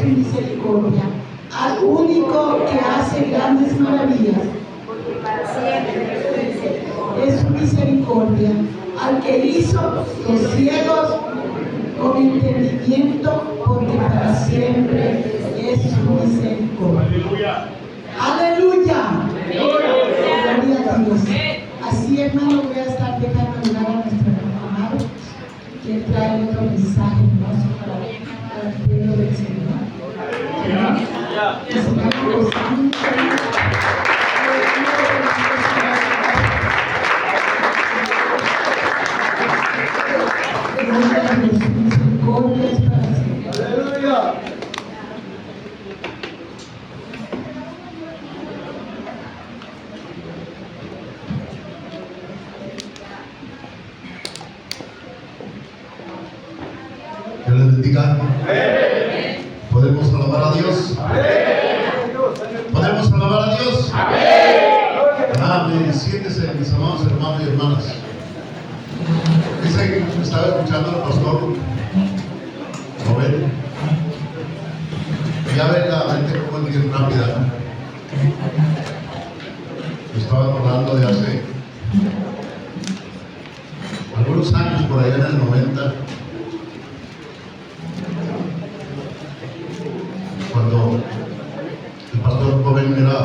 y misericordia, al único que hace grandes maravillas, porque para siempre es su misericordia, al que hizo los cielos con entendimiento, porque para siempre es su misericordia. Aleluya. Gloria a Dios. Así, hermano, voy a estar dejando lugar a nuestro hermano amado, que trae otro mensaje hermoso para el pueblo del Señor. Que sigamos gozando. Misericordias para siempre. Aleluya. Que les bendiga. ¿Podemos alabar a Dios? ¿Podemos alabar a Dios? Amén. Siéntese, mis amados hermanos y hermanas. Dice que estaba escuchando al pastor Joven. Ya ven la mente como es bien rápida, ¿no? Me estaba acordando de hace algunos años, por allá en el 90, cuando el pastor Joven era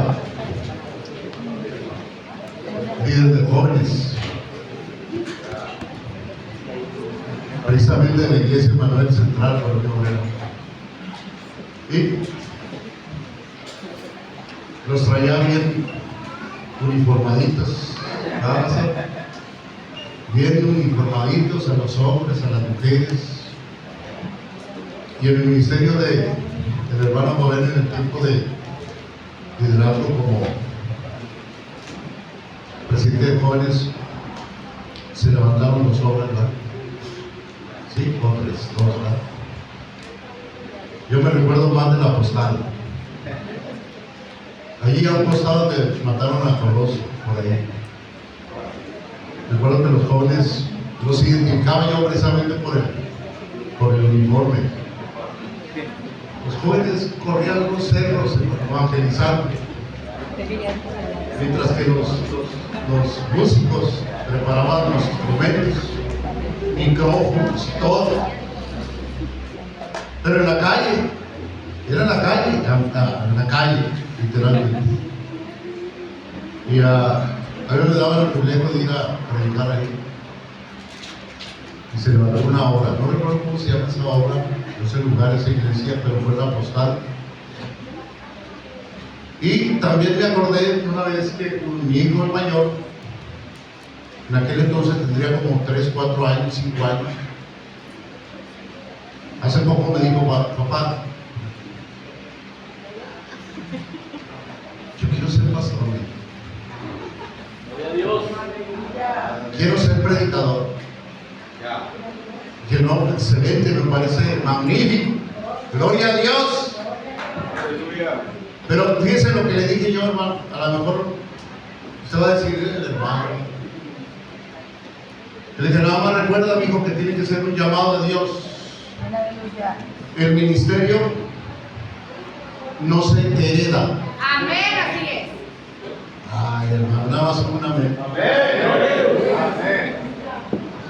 líder de jóvenes, precisamente de la iglesia Manuel Central, por Río Obrero. Y los traía bien uniformaditos, bien uniformaditos a los hombres, a las mujeres. Y en el ministerio del hermano Joven, en el tiempo de liderazgo como presidente de jóvenes, se levantaron los hombres, ¿verdad? Sí, hombres, todos, ¿verdad? Yo me recuerdo más de la postal. Allí a un costado donde mataron a Coloso, por ahí. Recuerdo que los jóvenes los identificaba yo precisamente por el uniforme. Los jóvenes corrían los cerros evangelizando, mientras que los músicos preparaban los instrumentos, micrófonos, todo. Pero en la calle, era en la calle, literalmente. Y a mí me daban el privilegio de ir a predicar ahí. Y se levantó una obra, no recuerdo cómo se llama esa obra, ese lugar, esa iglesia, pero fue la postal. Y también me acordé una vez que mi hijo el mayor, en aquel entonces tendría como 3, 4 años, 5 años. Hace poco me dijo, papá, yo quiero ser pastor. Quiero ser predicador. Que no, excelente, me parece magnífico. Gloria a Dios. Pero fíjense lo que le dije yo, hermano. A lo mejor usted va a decir, hermano. Le dije, nada más recuerda, amigo, que tiene que ser un llamado de Dios. El ministerio no se hereda. Amén, así es. Ay, hermano, nada más un amén.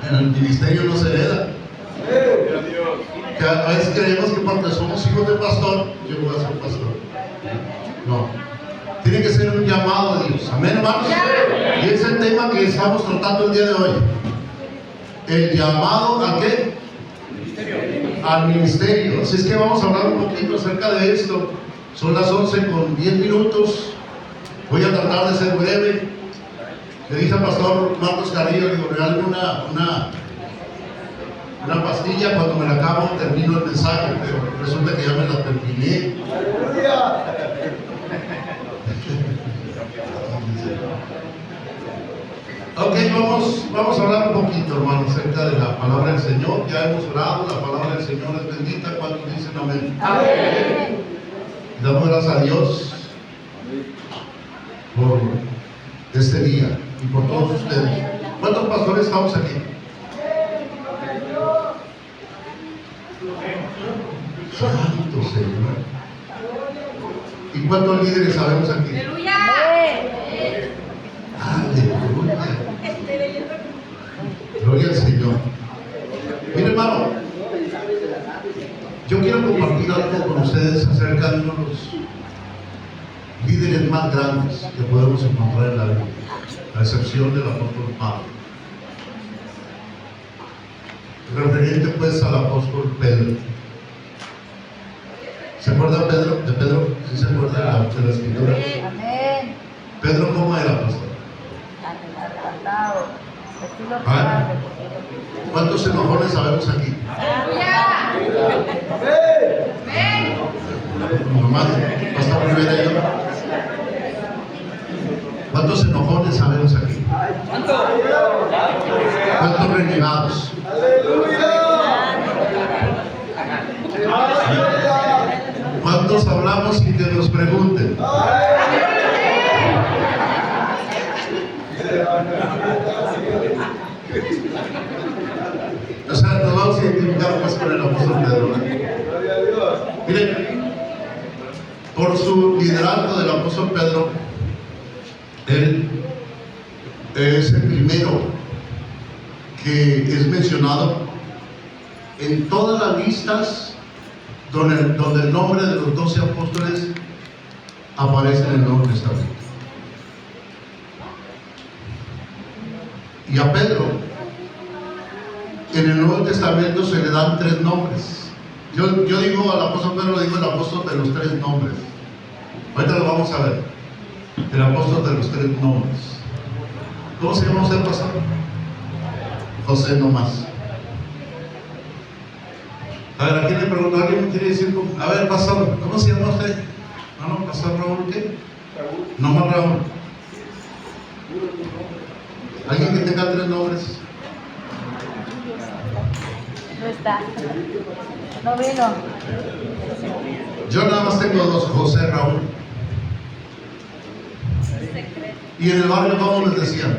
En el ministerio no se hereda. Que a veces creemos que porque somos hijos de pastor, yo voy a ser pastor. No. Tiene que ser un llamado de Dios. Amén, hermanos. Y ese es el tema que estamos tratando el día de hoy. El llamado ¿a qué? Al ministerio. Así es que vamos a hablar un poquito acerca de esto. Son las 11:10. Voy a tratar de ser breve. Le dije al pastor Marcos Carrillo, le digo, regálame una pastilla, cuando me la acabo termino el mensaje, pero resulta que ya me la terminé. Ok, vamos a hablar un poquito, hermano, acerca de la palabra del Señor. Ya hemos orado, la palabra del Señor es bendita. ¿Cuántos dicen amén? Amén. Damos gracias a Dios por este día y por todos ustedes. ¿Cuántos pastores estamos aquí? Santo Señor. ¿Y cuántos líderes sabemos aquí? Aleluya. Aleluya. Gloria al Señor. Mire, hermano, yo quiero compartir algo con ustedes acerca de uno de los líderes más grandes que podemos encontrar en la Biblia, a excepción del apóstol Pablo. Referente pues al apóstol Pedro. ¿Se acuerda de Pedro? ¿Sí se acuerda de la escritura? Amén. Pedro, ¿cómo era, pastor? ¿Ah? ¿Cuántos enojones sabemos aquí? Aleluya. Amén. Nomás, pastor Rivera y yo. ¿Cuántos enojones sabemos aquí? ¿Cuántos renegados? ¿Cuántos hablamos sin que nos pregunten? O sea, nos vamos a identificar más con el apóstol Pedro. Miren, por su liderazgo del apóstol Pedro, él es el primero que es mencionado en todas las listas donde el nombre de los 12 apóstoles aparece en el Nuevo Testamento. Y a Pedro, en el Nuevo Testamento se le dan 3 nombres. Yo digo al apóstol Pedro, digo el apóstol de los 3 nombres. Ahorita lo vamos a ver. El apóstol de los 3 nombres. ¿Cómo se llama usted, pastor? José nomás. A ver, ¿a quién le pregunto? ¿Alguien me quiere decir? A ver, pastor, ¿cómo se llama usted? No, pastor Raúl, ¿qué? Raúl. Nomás Raúl. ¿Alguien que tenga 3 nombres? No está. No vino. Yo nada más tengo 2, José Raúl. Y en el barrio, ¿cómo les decían?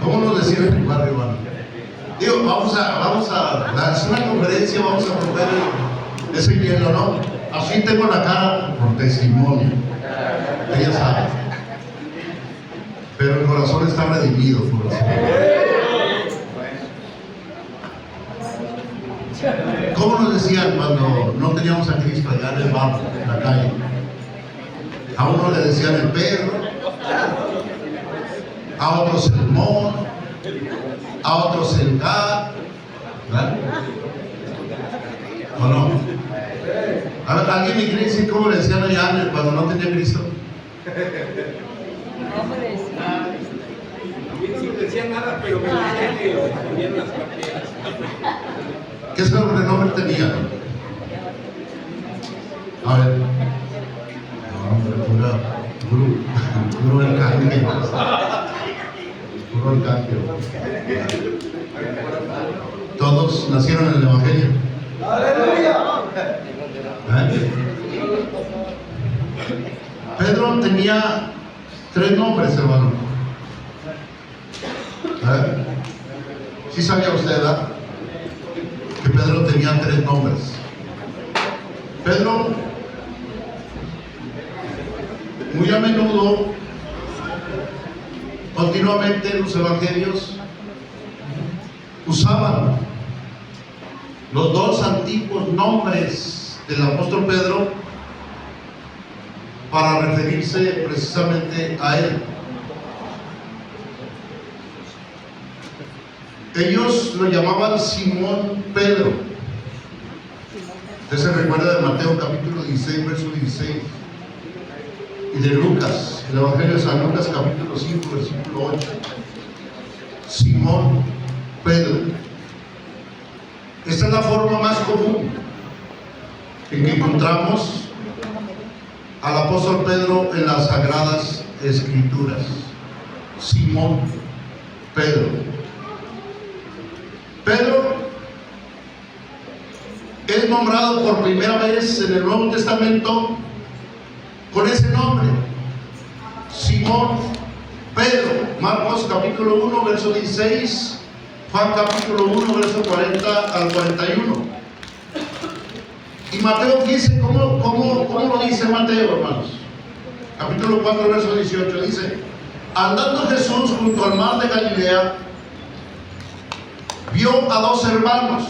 ¿Cómo nos decían en el barrio, hermano? Digo, vamos a hacer una conferencia, vamos a romper ese hielo, ¿no? Así tengo la cara por testimonio. Ella sabe. Pero el corazón está redimido por el Señor. ¿Cómo nos decían cuando no teníamos a Cristo allá en el barrio, en la calle? A uno le decían el perro, a otros el mono, a otros el gato, ¿verdad? ¿O no? A ver, ¿alguien me quiere decir cómo le decían allá cuando no tenía Cristo? ¿Cómo le decía? A mí no me decían nada, pero me decían que lo ponían las carteras. ¿Qué sobrenombre tenía? A ver. No, hombre, puro el cambio. Puro el cambio. Todos nacieron en el Evangelio. Pedro tenía 3 nombres, hermano. ¿Sí sabía usted, verdad? Que Pedro tenía 3 nombres. Pedro, muy a menudo, continuamente los evangelios usaban los 2 antiguos nombres del apóstol Pedro para referirse precisamente a él. Ellos lo llamaban Simón Pedro. Usted se recuerda de Mateo capítulo 16, verso 16, y de Lucas, el Evangelio de San Lucas capítulo 5, versículo 8. Simón Pedro. Esta es la forma más común en que encontramos al apóstol Pedro en las Sagradas Escrituras. Simón Pedro. Pedro es nombrado por primera vez en el Nuevo Testamento con ese nombre, Simón Pedro. Marcos capítulo 1, verso 16, Juan capítulo 1, verso 40 al 41. Y Mateo 15, ¿cómo lo dice Mateo, hermanos? Capítulo 4, verso 18, dice: andando Jesús junto al mar de Galilea, vio a dos hermanos,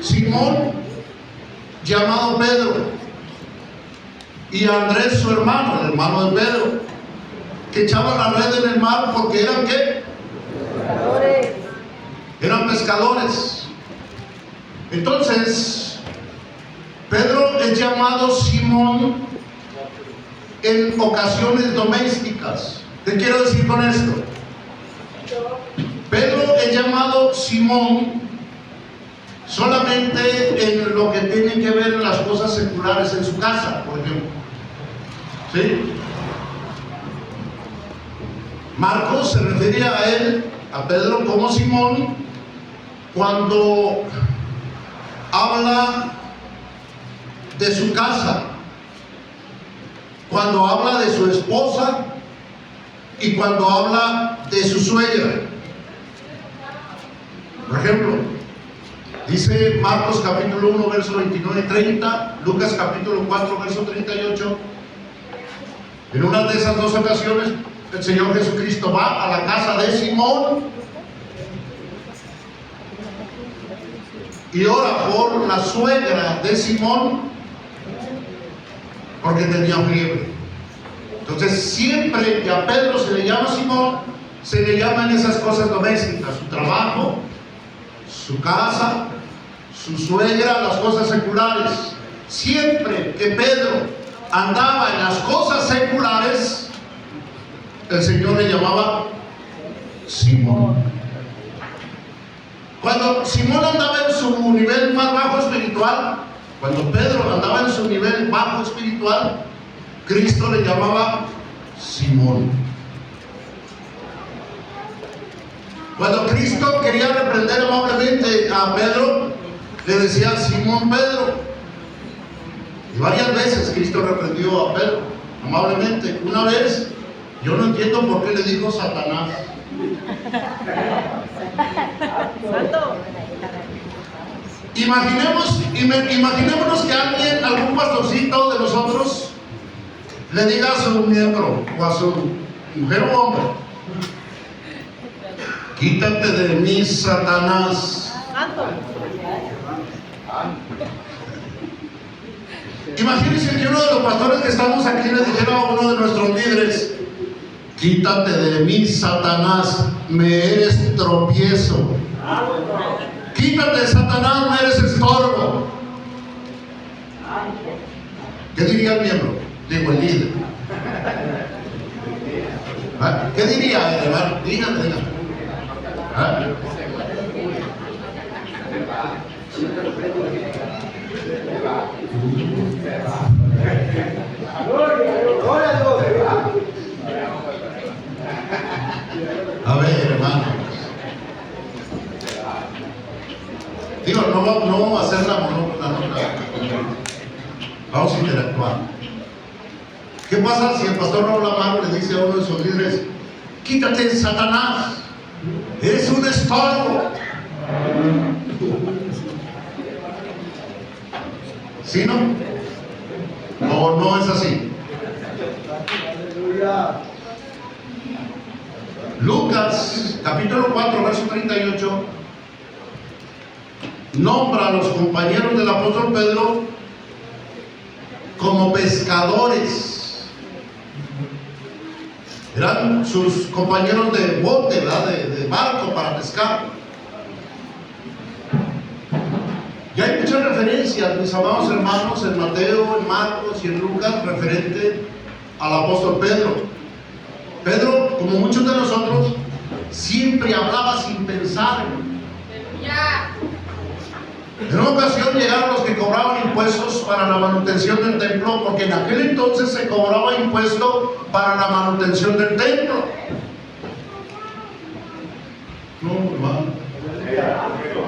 Simón, llamado Pedro, y a Andrés, su hermano, el hermano de Pedro, que echaban la red en el mar porque eran ¿qué? Pescadores. Eran pescadores. Entonces, Pedro es llamado Simón en ocasiones domésticas. ¿Qué quiero decir con esto? Pedro es llamado Simón solamente en lo que tiene que ver en las cosas seculares en su casa, por ejemplo. ¿Sí? Marcos se refiere a él, a Pedro, como Simón, cuando habla de su casa, cuando habla de su esposa y cuando habla de su suegra. Por ejemplo, dice Marcos capítulo 1, verso 29 y 30, Lucas capítulo 4, verso 38. En una de esas dos ocasiones, el Señor Jesucristo va a la casa de Simón y ora por la suegra de Simón porque tenía fiebre. Entonces, siempre que a Pedro se le llama Simón, se le llaman esas cosas domésticas: su trabajo, su casa, su suegra, las cosas seculares. Siempre que Pedro andaba en las cosas seculares, el Señor le llamaba Simón. Cuando Simón andaba en su nivel más bajo espiritual, cuando Pedro andaba en su nivel bajo espiritual, Cristo le llamaba Simón. Cuando Cristo quería reprender amablemente a Pedro, le decía Simón Pedro. Y varias veces Cristo reprendió a Pedro amablemente. Una vez, yo no entiendo por qué le dijo Satanás. Imaginémonos que alguien, algún pastorcito de nosotros, le diga a su miembro o a su mujer o hombre: quítate de mí, Satanás. Imagínense que uno de los pastores que estamos aquí le dijera a uno de nuestros líderes: quítate de mí, Satanás, me eres tropiezo. Quítate, Satanás, me eres estorbo. ¿Qué diría el miembro? Digo, el líder. ¿Qué diría el hermano? Dígame. A ver, hermano. Digo, no vamos a hacer la nota. Vamos a interactuar. ¿Qué pasa si el pastor Raúl Amaro le dice a uno de sus líderes: quítate, Satanás, eres un estorbo? ¿Sí, no? ¿O no es así? Lucas, capítulo 4, verso 38, nombra a los compañeros del apóstol Pedro como pescadores. Eran sus compañeros de bote, ¿verdad? De barco para pescar. Ya hay muchas referencias, mis amados hermanos, en Mateo, en Marcos y en Lucas, referente al apóstol Pedro. Pedro, como muchos de nosotros, siempre hablaba sin pensar. En una ocasión llegaron los que cobraban impuestos para la manutención del templo, porque en aquel entonces se cobraba impuesto para la manutención del templo. No, hermano.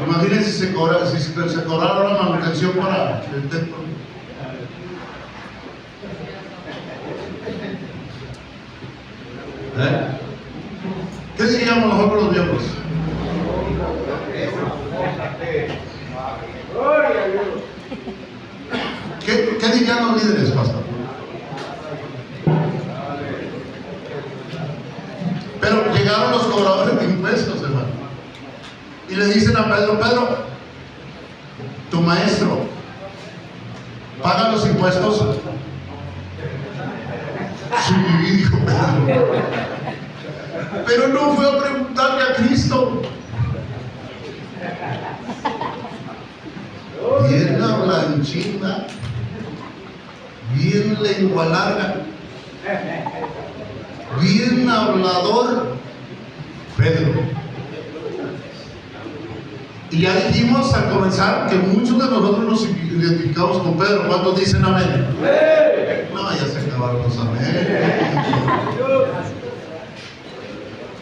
Imagínense si se cobrara la manutención para el templo. ¿Qué diríamos nosotros los miembros? ¿Qué dirían los líderes, pastor? Pero llegaron los cobradores de impuestos, hermano, y le dicen a Pedro: Pedro, tu maestro paga los impuestos. Sí, dijo Pedro, pero no fue a preguntarle a Cristo. Bien la blanchina, bien lengua larga, bien hablador, Pedro. Y ya dijimos al comenzar que muchos de nosotros nos identificamos con Pedro. ¿Cuántos dicen amén? No, ya se acabaron los amén.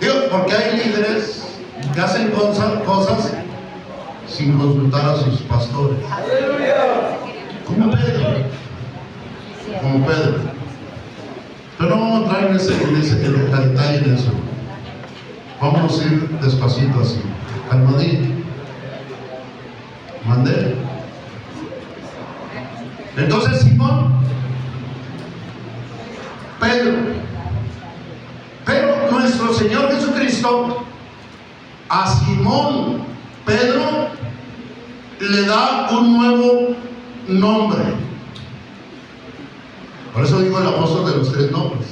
Digo, porque hay líderes que hacen cosas sin consultar a sus pastores. Como Pedro. Como Pedro. Pero no vamos a entrar en el detalle en eso. Vamos a ir despacito así. Calmadito. Mandé. Entonces Simón, Pedro, pero nuestro Señor Jesucristo a Simón Pedro le da un nuevo nombre. Por eso digo el apóstol de los 3 nombres.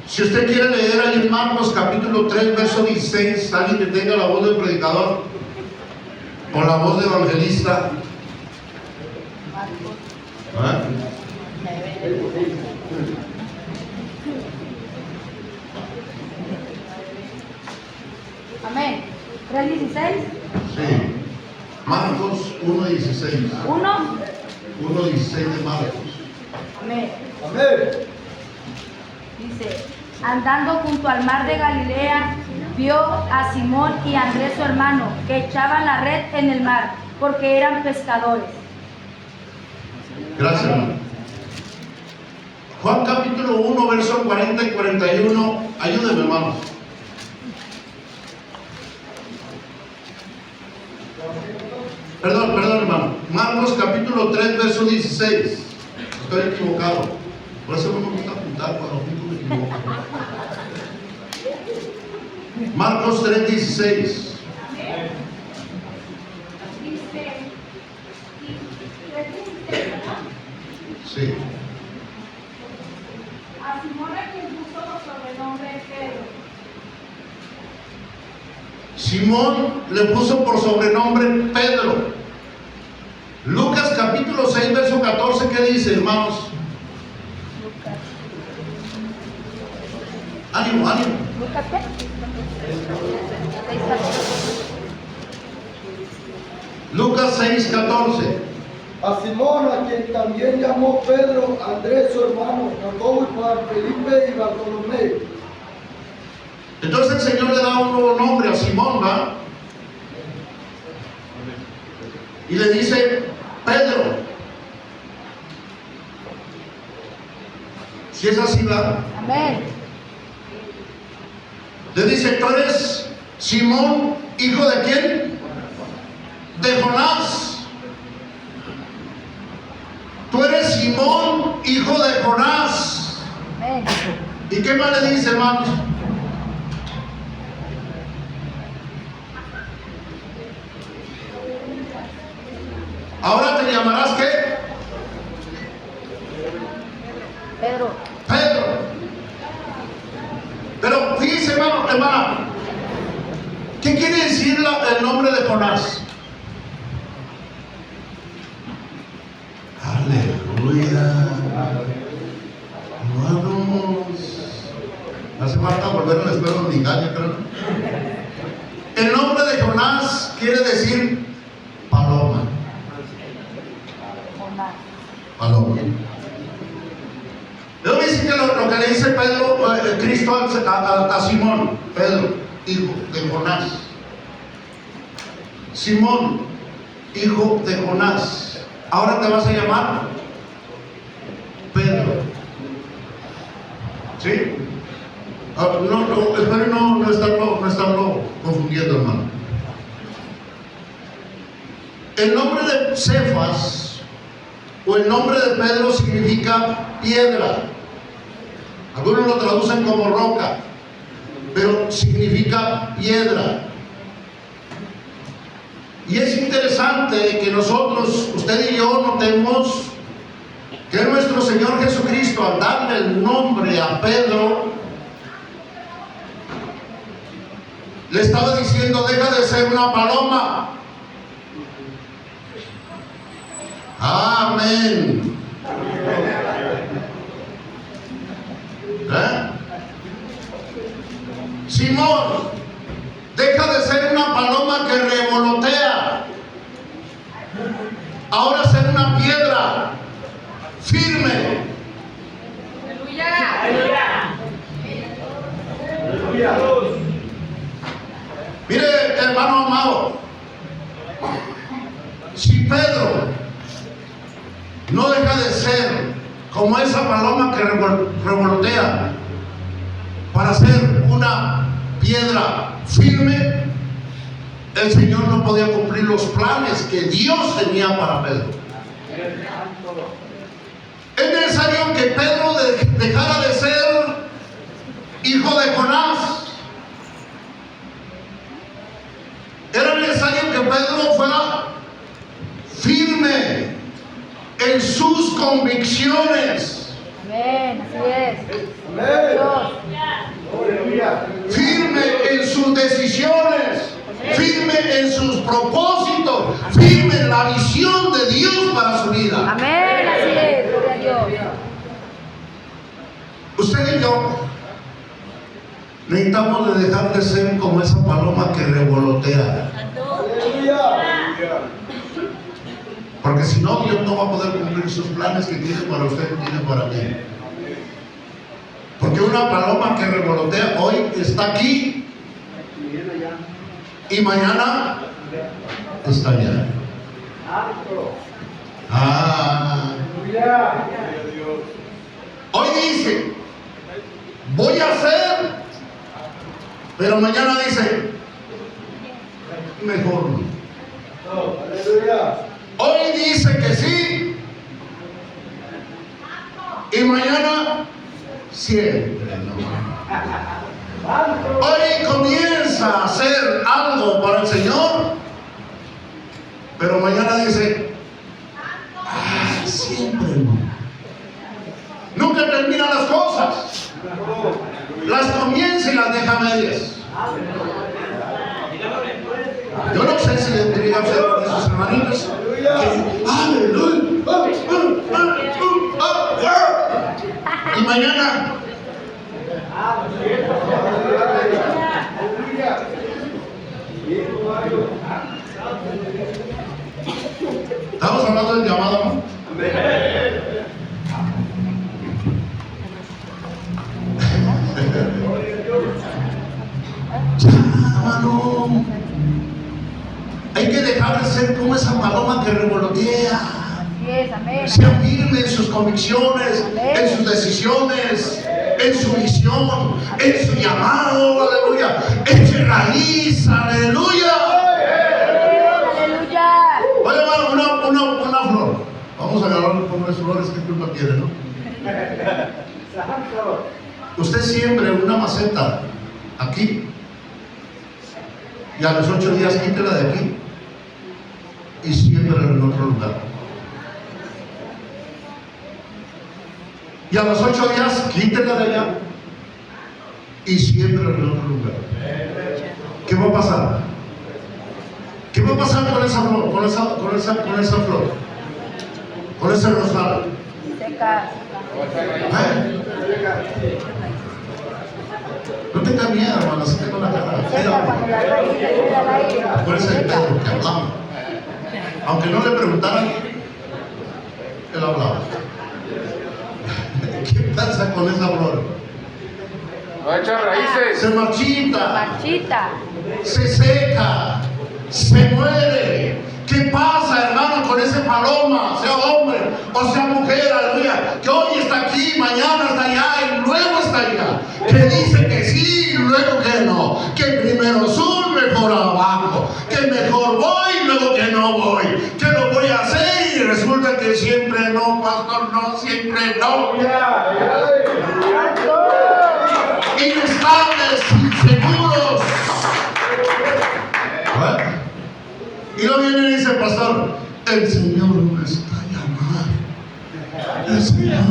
Si usted quiere leer ahí en Marcos capítulo 3, verso 16, alguien que tenga la voz del predicador o la voz del evangelista. Amén. 3:16. Sí. Marcos 1:16. 1:16 de Marcos. Amén. Amén. Dice: andando junto al mar de Galilea, vio a Simón y a Andrés su hermano, que echaban la red en el mar, porque eran pescadores. Gracias, hermano. Juan capítulo 1, verso 40 y 41. Ayúdenme, hermanos. Perdón, hermano. Marcos capítulo 3, verso 16. Estoy equivocado. Por eso no me gusta apuntar cuando me equivoco. Marcos 3, 16. Sí. A Simón a quien puso por sobrenombre Pedro. Simón le puso por sobrenombre Pedro. Lucas capítulo 6, verso 14, ¿qué dice, hermanos? Ánimo, ánimo. ¿Lucas qué? 6:14. Lucas 6, 14. A Simón, a quien también llamó Pedro, Andrés su hermano, Jacobo y Juan, Felipe y Bartolomé. Entonces el Señor le da un nuevo nombre a Simón, ¿va? Y le dice Pedro. Si es así, ¿va? Amén. Le dice: tú eres Simón, hijo de quién? De Jonás. Tú eres Simón, hijo de Jonás. Amén. ¿Y qué más le dice, hermanos? Ahora te llamarás ¿qué? Pedro. Pedro. Pero fíjense, hermano, hermana, ¿qué quiere decir el nombre de Jonás? Aleluya. Hermanos, hace falta volver a la escuela dominical, yo creo. El nombre de Jonás quiere decir paloma. Jonás. Paloma. Luego dice que lo que le dice Pedro, Cristo a Simón, Pedro, hijo de Jonás. Simón, hijo de Jonás. Ahora te vas a llamar Pedro. ¿Sí? Espero no estarlo confundiendo, hermano. El nombre de Cefas o el nombre de Pedro significa piedra. Algunos lo traducen como roca, pero significa piedra. Y es interesante que nosotros, usted y yo, notemos que nuestro Señor Jesucristo, al darle el nombre a Pedro, le estaba diciendo: deja de ser una paloma. Amén. Simón, deja de ser una paloma que revolotea. Ahora ser una piedra firme. Mire, hermano amado, si Pedro no deja de ser como esa paloma que revolotea para ser una piedra firme, el Señor no podía cumplir los planes que Dios tenía para Pedro. Es necesario que Pedro dejara de ser hijo de Jonás. Era necesario que Pedro fuera firme en sus convicciones. Amén, así es. Firme en sus decisiones, firme en sus propósitos, firme en la visión de Dios para su vida. Amén, así es. Gloria a Dios. Usted y yo necesitamos de dejar de ser como esa paloma que revolotea. Porque si no, Dios no va a poder cumplir sus planes que tiene para usted y tiene para mí. Porque una paloma que revolotea hoy está aquí y mañana está allá. Hoy dice: voy a hacer, pero mañana dice: mejor no. Hoy dice que sí y mañana siempre no. Hoy comienza a hacer algo para el Señor, pero mañana dice: siempre no. Nunca termina las cosas, las comienza y las deja medias. Yo no sé si tendría que ser con esos hermanitos. Aleluya. Y mañana estamos hablando del llamado, ¿no? Llámalo. Hay que dejar de ser como esa paloma que revolotea. Sea firme en sus convicciones, en sus decisiones, en su visión, en su llamado, aleluya. Eche raíz, aleluya. Voy a llevar una flor. Vamos a agarrar unas flores que tú no quieres, ¿no? Usted siembre una maceta aquí y a los 8 días quítela de aquí y siémbrala en otro lugar. Y a los 8 días quítela de allá y siémbrala en otro lugar. ¿Qué va a pasar? ¿Qué va a pasar con esa flor? Con esa flor, con ese rosal. No tenga miedo, hermano, si tengo la cara. Acuérdense de Pedro que hablaba. Aunque no le preguntaran, él hablaba. ¿Qué pasa con esa flor? Va a echar raíces. Se marchita, se seca, se muere. ¿Qué pasa, hermano, con ese paloma, sea hombre o sea mujer, aleluya, que hoy está aquí, mañana está allá y luego está allá? Que dice que sí y luego que no, que primero sube por abajo. que mejor voy, luego que no voy, que lo voy a hacer y resulta que siempre no, pastor, no, siempre no. Inestables, inseguros. ¿Eh? Y luego viene y dice, pastor, el Señor me está llamando, el Señor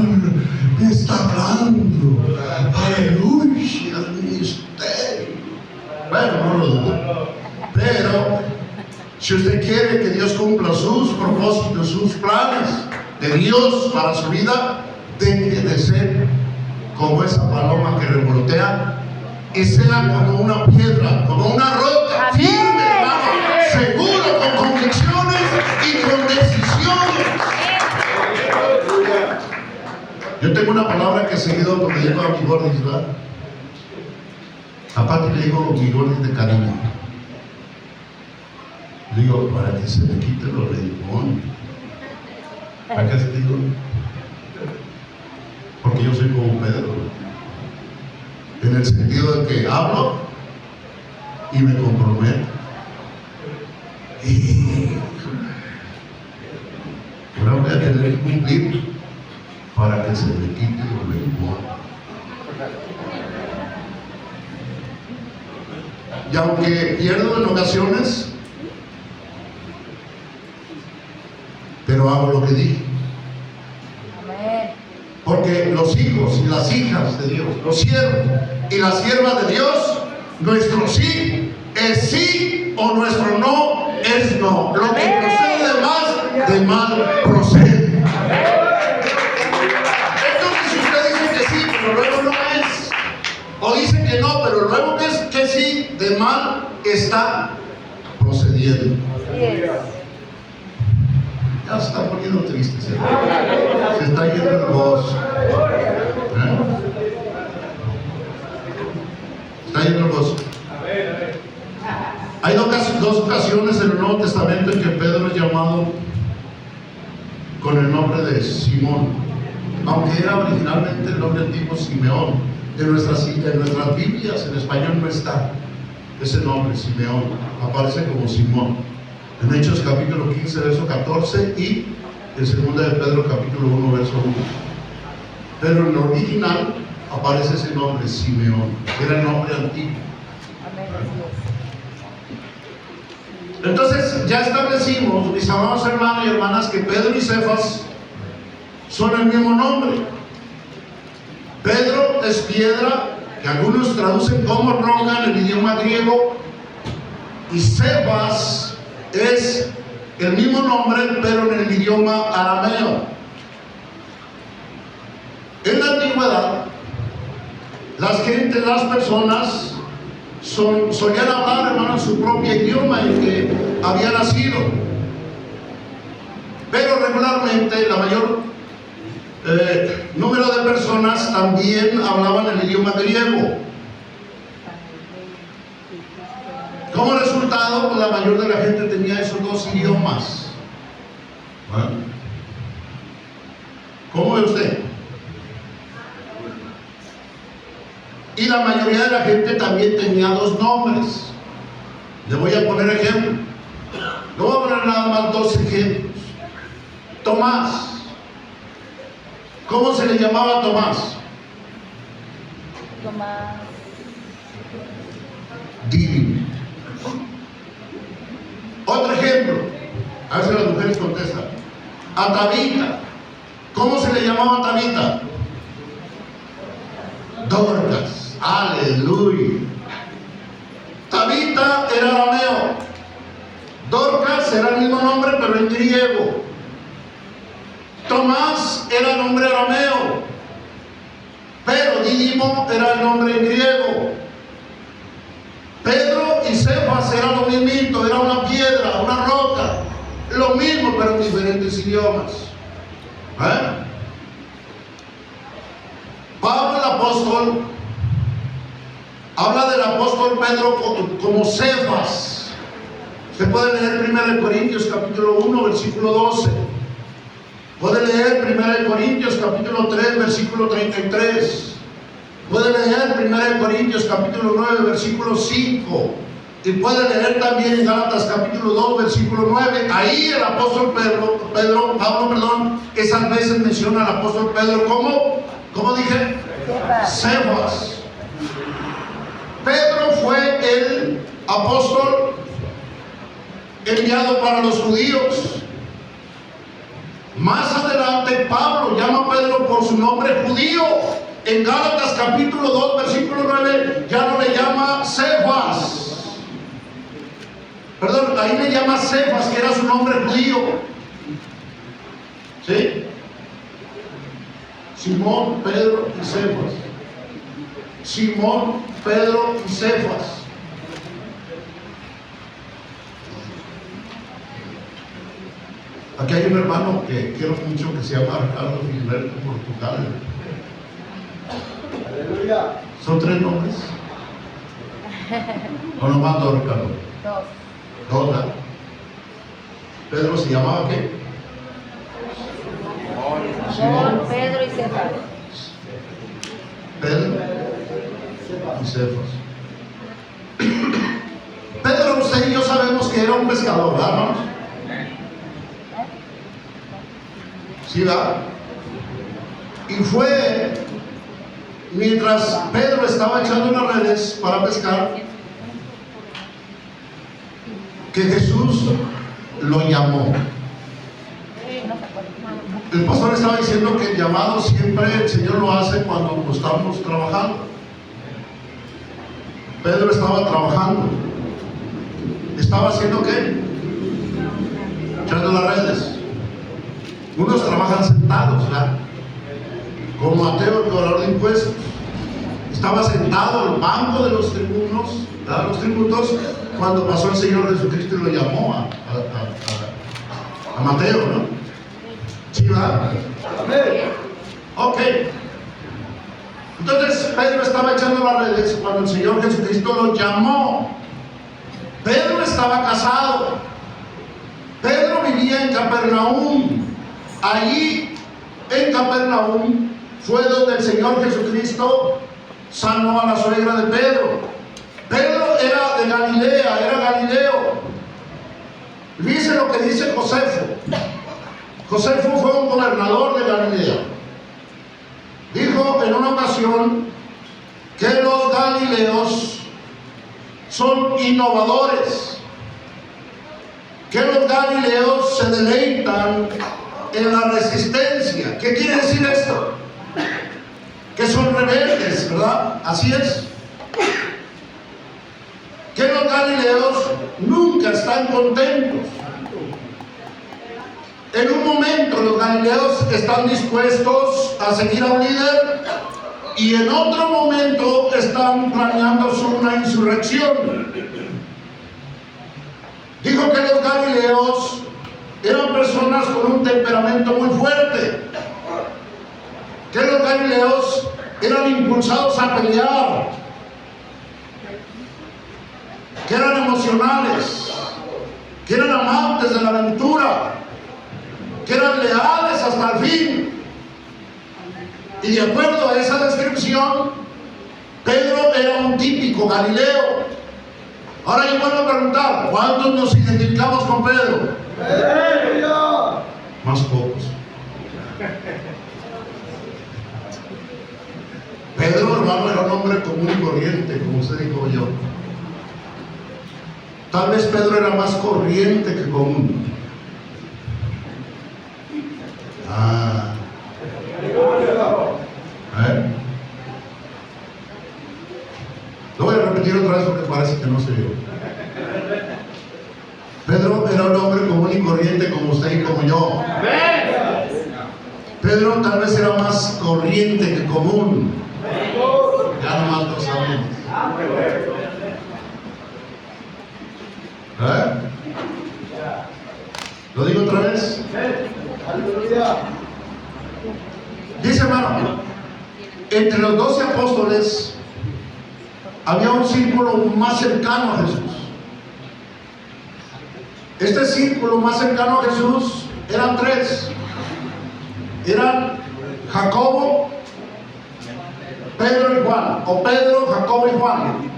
me está hablando, aleluya, al ministerio. Bueno, no lo dudo, pero si usted quiere que Dios cumpla sus propósitos, sus planes de Dios para su vida, deje de ser como esa paloma que revolotea y sea como una piedra, como una roca firme, hermano, seguro, con convicciones y con decisiones. Yo tengo una palabra que he seguido porque digo a mi gordis, ¿verdad? Aparte le digo mi gordis de cariño. Le digo, para que se me quite lo rencón. ¿A qué se digo? Porque yo soy como Pedro, en el sentido de que hablo y me comprometo. Y ahora voy a tener que cumplir para que se me quite lo rencor. Y aunque pierdo en ocasiones, pero hago lo que dije. Porque los hijos y las hijas de Dios, los siervos y las siervas de Dios, nuestro sí es sí o nuestro no es no. Lo que procede de mal procede. Entonces, si usted dice que sí, pero luego no es, o dice que no, pero luego que sí, de mal está procediendo. Ya se está poniendo triste, se está yendo el gozo. Está yendo el gozo. Hay dos ocasiones en el Nuevo Testamento en que Pedro es llamado con el nombre de Simón, aunque era originalmente el nombre antiguo Simeón. En nuestras Biblias en español no está ese nombre, Simeón, aparece como Simón. En Hechos capítulo 15, verso 14 y en 2 de Pedro capítulo 1, verso 1. Pero en el original aparece ese nombre, Simeón, que era el nombre antiguo. Entonces ya establecimos, mis amados hermanos y hermanas, que Pedro y Cefas son el mismo nombre. Pedro es piedra, que algunos traducen como roca en el idioma griego, y Cefas es el mismo nombre, pero en el idioma arameo. En la antigüedad, las personas solían hablar, hermano, su propio idioma en que había nacido. Pero regularmente la mayor número de personas también hablaban el idioma griego. Como resultado, pues la mayor de la gente tenía esos dos idiomas. ¿Bueno? ¿Cómo ve usted? Y la mayoría de la gente también tenía dos nombres. Le voy a poner ejemplo. Le voy a poner nada más dos ejemplos. Tomás. ¿Cómo se le llamaba a Tomás? Dídimo. Otro ejemplo, a veces las mujeres contestan. A Tabita, ¿cómo se le llamaba a Tabita? Dorcas, aleluya. Tabita era arameo, Dorcas era el mismo nombre pero en griego. Tomás era el nombre arameo, pero Dídimo era el nombre en griego. Pedro y Cefas era lo mismo, era una piedra, una roca, lo mismo pero en diferentes idiomas. Pablo el apóstol habla del apóstol Pedro como Cefas. Usted puede leer 1 Corintios capítulo 1 versículo 12, puede leer 1 Corintios capítulo 3 versículo 33, puede leer 1 Corintios capítulo 9 versículo 5, Y puede leer también en Gálatas capítulo 2, versículo 9. Ahí el apóstol Pablo, esas veces menciona al apóstol Pedro ¿cómo dije? Cefas. Pedro fue el apóstol enviado para los judíos. Más adelante Pablo llama a Pedro por su nombre judío. En Gálatas capítulo 2, versículo 9, ya no le llama Cefas. Perdón, ahí le llama Cefas, que era su nombre judío. ¿Sí? Simón, Pedro y Cefas. Simón, Pedro y Cefas. Aquí hay un hermano que quiero mucho que se llama Ricardo Gilberto Portugal. Aleluya. ¿Son 3 nombres? ¿O nomás 2, Ricardo? 2, ¿verdad? ¿Pedro se llamaba qué? Simón, Pedro y Cefas. Pedro y Cefas. Pedro, usted y yo sabemos que era un pescador, ¿verdad, hermanos? ¿Sí, verdad? Y fue mientras Pedro estaba echando las redes para pescar que Jesús lo llamó. El pastor estaba diciendo que el llamado siempre el Señor lo hace cuando estamos trabajando. Pedro estaba trabajando. ¿Estaba haciendo qué? Echando las redes. Unos trabajan sentados, ¿verdad? Como Mateo, el cobrador de impuestos. Estaba sentado en el banco de los tribunos, ¿verdad? Los tributos, cuando pasó el Señor Jesucristo y lo llamó a Mateo, ¿no? ¿Sí, verdad? Amén. Ok. Entonces Pedro estaba echando las redes cuando el Señor Jesucristo lo llamó. Pedro estaba casado. Pedro vivía en Capernaum. Allí en Capernaum fue donde el Señor Jesucristo sanó a la suegra de Pedro. Pedro era de Galilea, era Galileo. Dice lo que dice Josefo. Josefo fue un gobernador de Galilea. Dijo en una ocasión que los galileos son innovadores, que los galileos se deleitan en la resistencia. ¿Qué quiere decir esto? Que son rebeldes, ¿verdad? Así es. Que los galileos nunca están contentos. En un momento los galileos están dispuestos a seguir a un líder y en otro momento están planeando una insurrección. Dijo que los galileos eran personas con un temperamento muy fuerte, que los galileos eran impulsados a pelear, que eran emocionales, que eran amantes de la aventura, que eran leales hasta el fin. Y de acuerdo a esa descripción, Pedro era un típico galileo. Ahora yo vuelvo a preguntar, ¿cuántos nos identificamos con Pedro? Aleluya. Más pocos. Pedro, hermano, era un hombre común y corriente, como usted dijo yo. Tal vez Pedro era más corriente que común. Lo voy a repetir otra vez porque parece que no se vio. Pedro era un hombre común y corriente como usted y como yo. Pedro tal vez era más corriente que común. Ya nomás lo sabemos. ¿Lo digo otra vez? Aleluya. Dice, hermano, entre los 12 apóstoles había un círculo más cercano a Jesús. Este círculo más cercano a Jesús eran 3. Eran Jacobo, Pedro y Juan, o Pedro, Jacobo y Juan.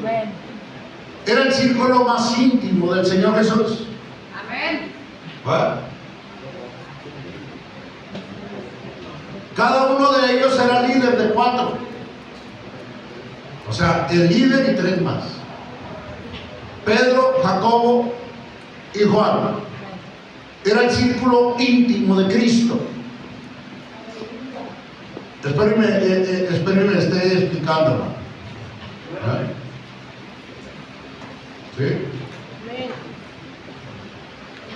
Era el círculo más íntimo del Señor Jesús. Amén. ¿Ah? Cada uno de ellos era líder de 4. O sea, el líder y 3 más. Pedro, Jacobo y Juan. Era el círculo íntimo de Cristo. Espérenme, esté explicándolo. ¿Ah? ¿Sí?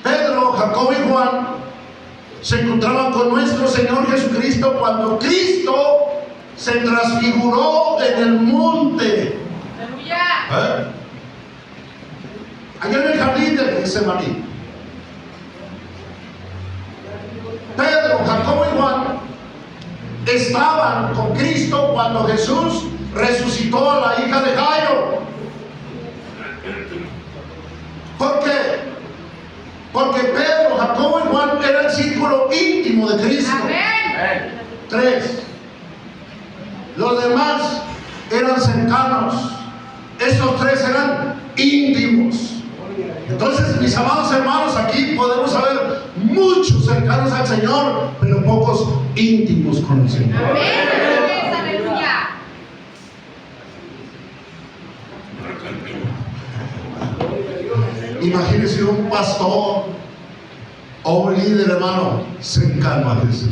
Pedro, Jacobo y Juan se encontraban con nuestro Señor Jesucristo cuando Cristo se transfiguró en el monte. Aleluya. Allá en el jardín del Getsemaní. Pedro, Jacobo y Juan estaban con Cristo cuando Jesús resucitó a la hija de Jairo. ¿Por qué? Porque Pedro, Jacobo y Juan eran el círculo íntimo de Cristo. Amén. 3. Los demás eran cercanos. Estos 3 eran íntimos. Entonces, mis amados hermanos, aquí podemos saber muchos cercanos al Señor, pero pocos íntimos con el Señor. Amén. Aleluya. Imagínese un pastor o un líder, hermano, cercano a Jesús.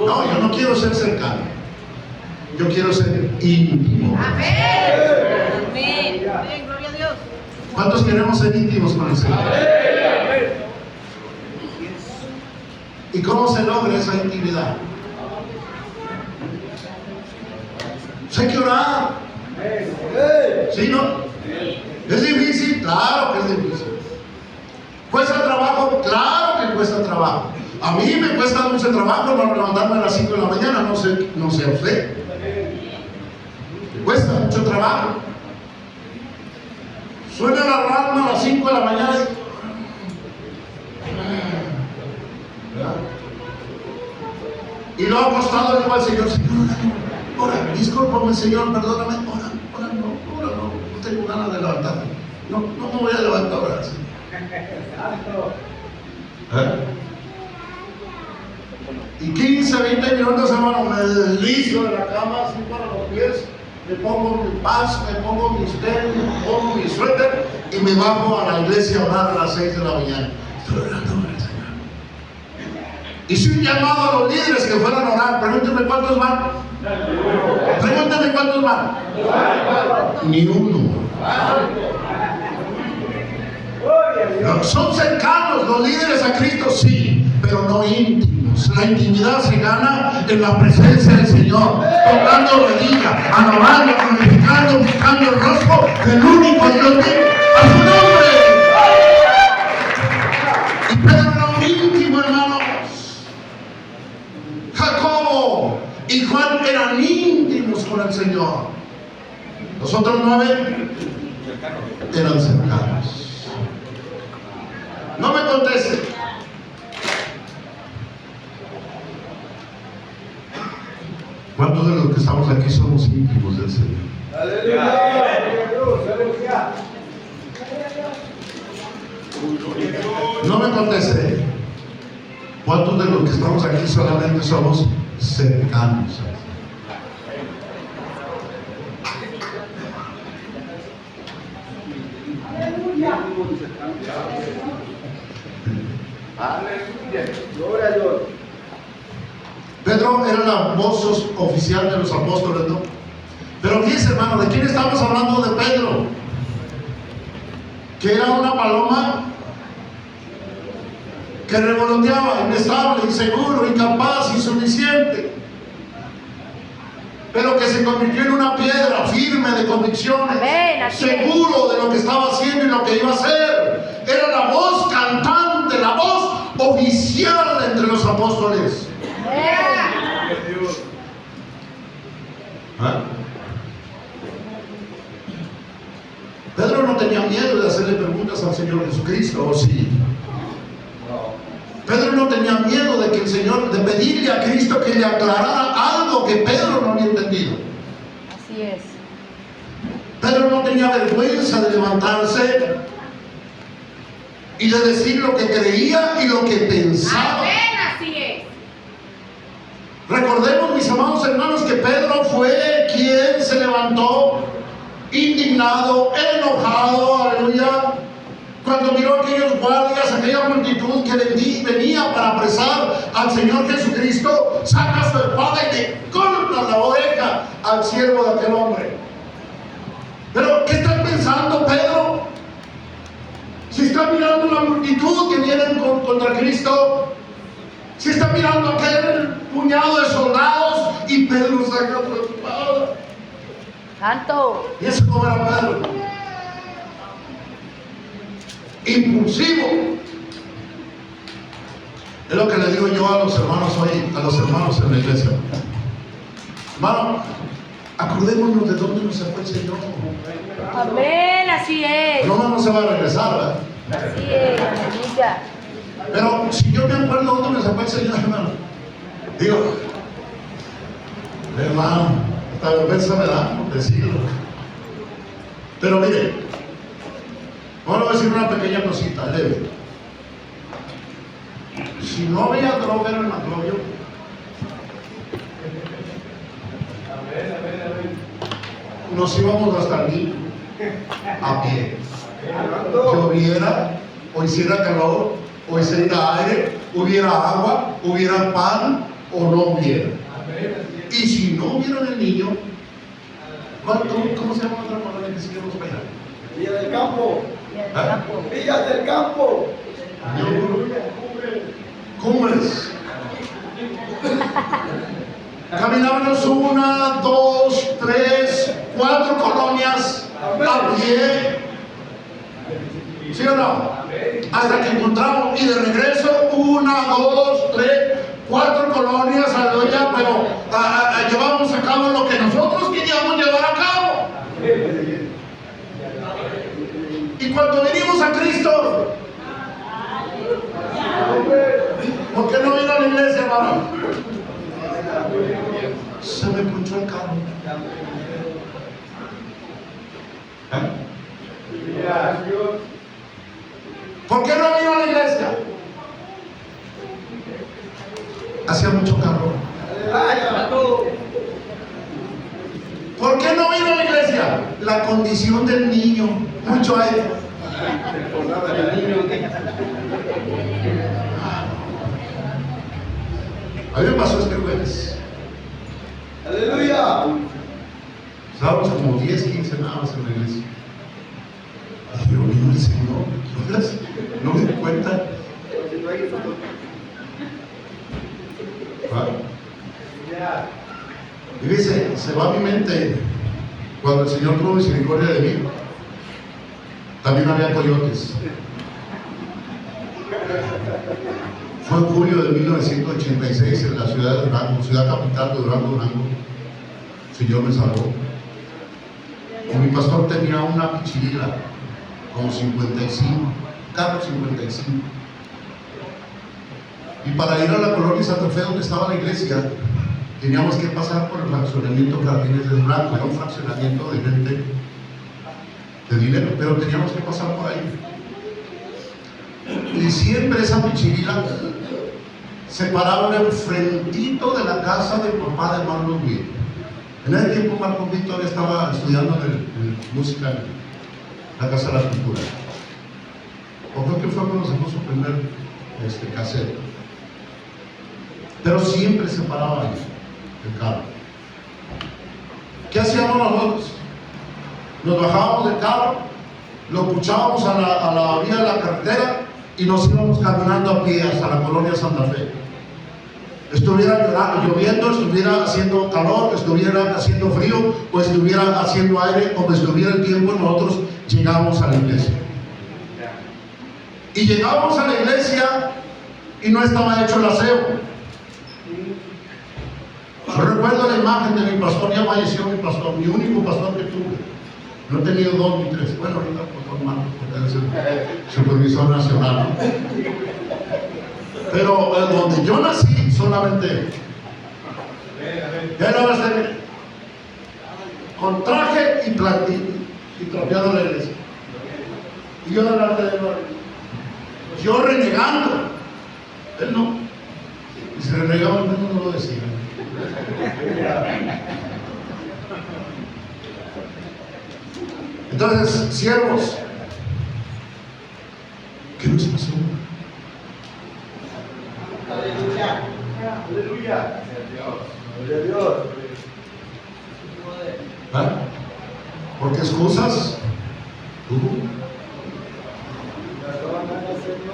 No, yo no quiero ser cercano. Yo quiero ser íntimo. Amén. Amén. Gloria a Dios. ¿Cuántos queremos ser íntimos con el Señor? ¿Y cómo se logra esa intimidad? Pues hay que orar. ¿Sí, no? ¿Es difícil? Claro que es difícil. ¿Cuesta trabajo? Claro que cuesta trabajo. A mí me cuesta mucho trabajo levantarme a las 5 de la mañana, no sé a usted. Me cuesta mucho trabajo. Suena la alarma a las 5 de la mañana y luego acostado digo al Señor, ora, discúlpame Señor, perdóname, ora, no tengo ganas de levantarme. No me voy a levantar ahora. Y 15, 20 minutos, hermano, me deslizo de la cama, así para los pies, me pongo mi paz, me pongo mis tenis, me pongo mi suéter y me bajo a la iglesia a orar a las 6 de la mañana. Estoy orando con el Señor. Hice un llamado a los líderes que fueran a orar. Pregúntenme cuántos van. Pregúntenme cuántos van. Ni uno. No, son cercanos los líderes a Cristo, sí, pero no íntimos. La intimidad se gana en la presencia del Señor, tocando rodilla, alabando, glorificando, buscando el rostro del único Dios vivo, a su nombre. Y Pedro era un íntimo, hermanos. Jacobo y Juan eran íntimos con el Señor. Los otros 9 eran cercanos. No me conteste. ¿Cuántos de los que estamos aquí somos íntimos del Señor? Aleluya. No me conteste. ¿Cuántos de los que estamos aquí solamente somos cercanos? Aleluya. Gloria a Dios. Pedro era la voz oficial de los apóstoles, ¿no? Pero fíjense, hermano, ¿de quién estamos hablando? De Pedro, que era una paloma que revoloteaba, inestable, inseguro, incapaz, insuficiente, pero que se convirtió en una piedra firme de convicciones. Amén, así es. Seguro de lo que estaba haciendo y lo que iba a hacer. Era la voz cantante, la voz oficial entre los apóstoles. ¿Ah? Pedro no tenía miedo de hacerle preguntas al Señor Jesucristo, ¿o sí? Pedro no tenía miedo de que que el Señor, de pedirle a Cristo que le aclarara algo que Pedro no había entendido. Así es. Pedro no tenía vergüenza de levantarse y de decir lo que creía y lo que pensaba. Amén, así es. Recordemos, mis amados hermanos, que Pedro fue quien se levantó indignado, enojado, aleluya, cuando miró a aquellos guardias, aquella multitud que venía para apresar al Señor Jesucristo. Saca su espada y le corta la oreja al siervo de aquel hombre. Pero ¿qué estás pensando, Pedro? Si está mirando la multitud que vienen contra Cristo, si está mirando aquel puñado de soldados, y Pedro saca su espada. Santo. Y eso no era Pedro. Impulsivo. Es lo que le digo yo a los hermanos hoy, a los hermanos en la iglesia. Hermano, acordémonos de dónde nos sacó el Señor. Amén, así es. No se va a regresar, ¿verdad? Así es, aleluya. Pero si yo me acuerdo dónde me sacó el Señor, hermano, digo, hermano, esta vergüenza me da por decirlo. Pero mire, vamos a decir una pequeña cosita, leve. Si no había droga en el Maclovio, nos íbamos hasta allí a pie. Lloviera o hiciera calor o hiciera aire, hubiera agua, hubiera pan o no hubiera. Y si no hubiera el niño, ¿cómo se llama otra palabra que sigamos para allá? Villa del Campo. ¿Ah? Villa del Campo. Cumbres. Caminábamos 1, 2, 3, 4 colonias a pie. ¿Sí o no? Hasta que encontramos, y de regreso 1, 2, 3, 4 colonias, aleluya, pero llevamos a cabo lo que nosotros queríamos llevar a cabo. Y cuando venimos a Cristo, ¿por qué no vino a la iglesia, hermano? Se me punchó el carro. ¿Por qué no vino a la iglesia? Hacía mucho calor. ¿Por qué no vino a la iglesia? La condición del niño, mucho aire. A mí me pasó este jueves. Aleluya. Estábamos como 10, 15 nada más en la iglesia. Y yo vino el Señor, ¿qué horas? No me di cuenta. Y dice, se va a mi mente cuando el Señor tuvo misericordia de mí. También había coyotes. Fue en julio de 1986 en la ciudad de Durango, ciudad capital de Durango. El Señor me salvó. Y mi pastor tenía una pichirila, como 55, carro 55. Y para ir a la colonia Santa Fe, donde estaba la iglesia, teníamos que pasar por el fraccionamiento Jardines de Durango. Era un fraccionamiento de gente de dinero, pero teníamos que pasar por ahí. Y siempre esa pichirila se paraba en el frentito de la casa del papá de Marlon Witt. En ese tiempo Marlon Witt todavía estaba estudiando en música en la Casa de la Cultura. O creo que fue cuando sacó su primer cassette. Pero siempre se paraba ahí el carro. ¿Qué hacíamos nosotros? Nos bajábamos del carro, lo puchábamos a la orilla de la carretera y nos íbamos caminando a pie hasta la colonia Santa Fe. Estuviera lloviendo, estuviera haciendo calor, estuviera haciendo frío, o estuviera haciendo aire, como estuviera el tiempo, nosotros llegábamos a la iglesia. Y llegábamos a la iglesia y no estaba hecho el aseo. Yo recuerdo la imagen de mi pastor, ya falleció mi pastor, mi único pastor que tuve. No he tenido 2 ni 3. Bueno, ahorita por dos manos, porque es el supervisor nacional, ¿no? Pero donde yo nací, solamente ya no va a ser con traje y trapeando la iglesia. Y yo delante de él, yo renegando, él no. Y si renegaba, no lo decía. Entonces, siervos, ¿qué nos pasó? Aleluya. Aleluya. Gloria a Dios. ¿Ah? ¿Por qué excusas?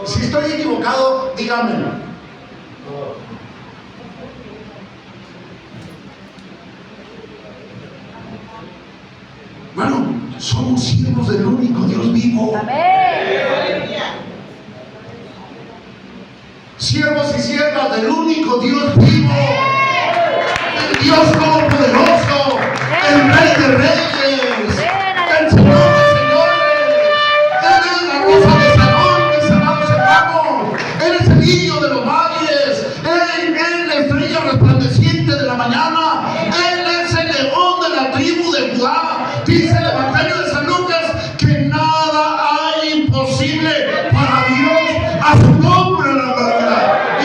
Si estoy equivocado, dígame. Bueno, somos siervos del único Dios vivo. Amén. Siervos y siervas del único Dios vivo. El Dios todopoderoso. El Rey de Reyes. El Señor de Señores. Él es la rosa de Sarón, mis amados hermanos. Él es el lirio de los valles. Él es la estrella resplandeciente de la mañana. Él es el león de la tribu de Judá. Dice el Evangelio de San Lucas que nada hay imposible para Dios. A su nombre la verdad. Y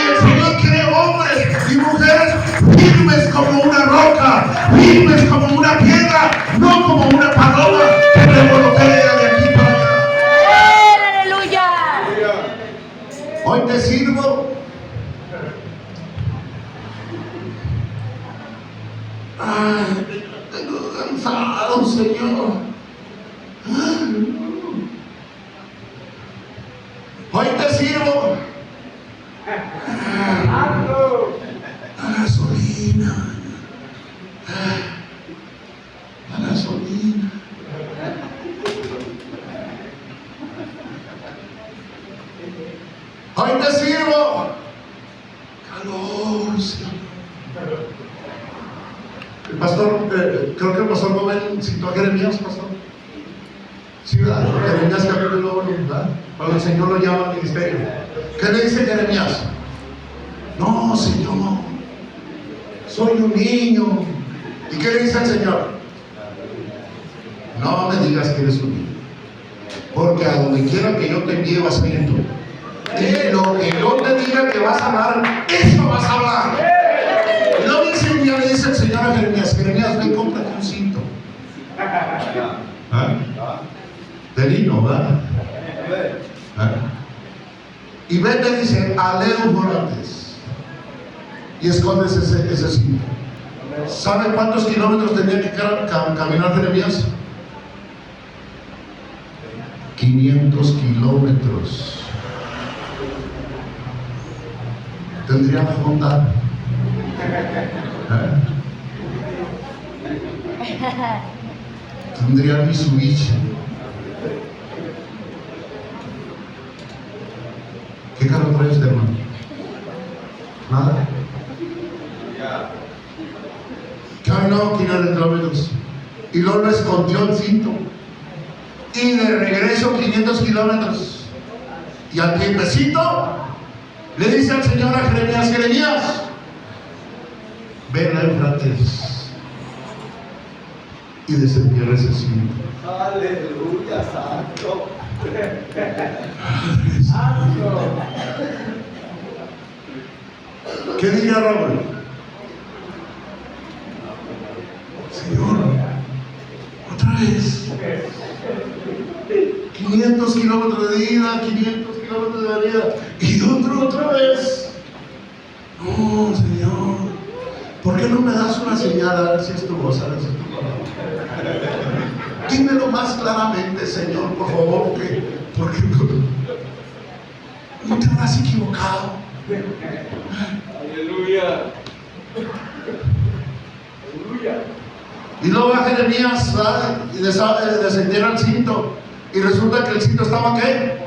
el Señor quiere hombres y mujeres firmes como una roca, firmes como una piedra, no como una paloma que revolotea de aquí para allá. Aleluya. Hoy te sirvo. Ay, tengo cansado, Señor. Hoy te sirvo. La gasolina. La gasolina. Hoy te sirvo. Calor, Señor. El pastor, creo que el pastor Gómez citó a Jeremías, pastor. Sí, ¿verdad? Jeremías capítulo 1, ¿verdad? Cuando el Señor lo llama al ministerio. ¿Qué le dice Jeremías? No, Señor, soy un niño. ¿Y qué le dice el Señor? No me digas que eres un niño, porque a donde quiera que yo te envíe vas a ir tú. Y lo que yo te diga que vas a hablar, eso vas a hablar. Y luego un día le dice el Señor a Jeremías: Jeremías, ven, cómprate un cinto. ¿Ah? De lino, ¿verdad? ¿Ah? Y vete, dice, a Leópolis y escondes ese cinto. ¿Saben cuántos kilómetros tenía que caminar Jeremías? 500 kilómetros. Tendría Honda. Tendría Mitsubishi. ¿Qué carro trae usted, hermano? Nada. Caminó 500 kilómetros y luego lo escondió el cinto. Y de regreso 500 kilómetros. Y al tiempecito le dice al Señor a Jeremías: Jeremías, ven a Éufrates y desentierra ese cinto. Aleluya, santo. ¿Qué diría Raúl? Señor, otra vez. 500 kilómetros de ida, 500 kilómetros de venida, y otra vez. No, Señor, ¿por qué no me das una señal a ver si es tu voz, a ver si es tu palabra? Dímelo más claramente, Señor, por favor, porque no te habrás equivocado. Aleluya. Aleluya. Y luego va Jeremías, ¿verdad? Y desentierra el cinto. Y resulta que el cinto estaba, ¿qué?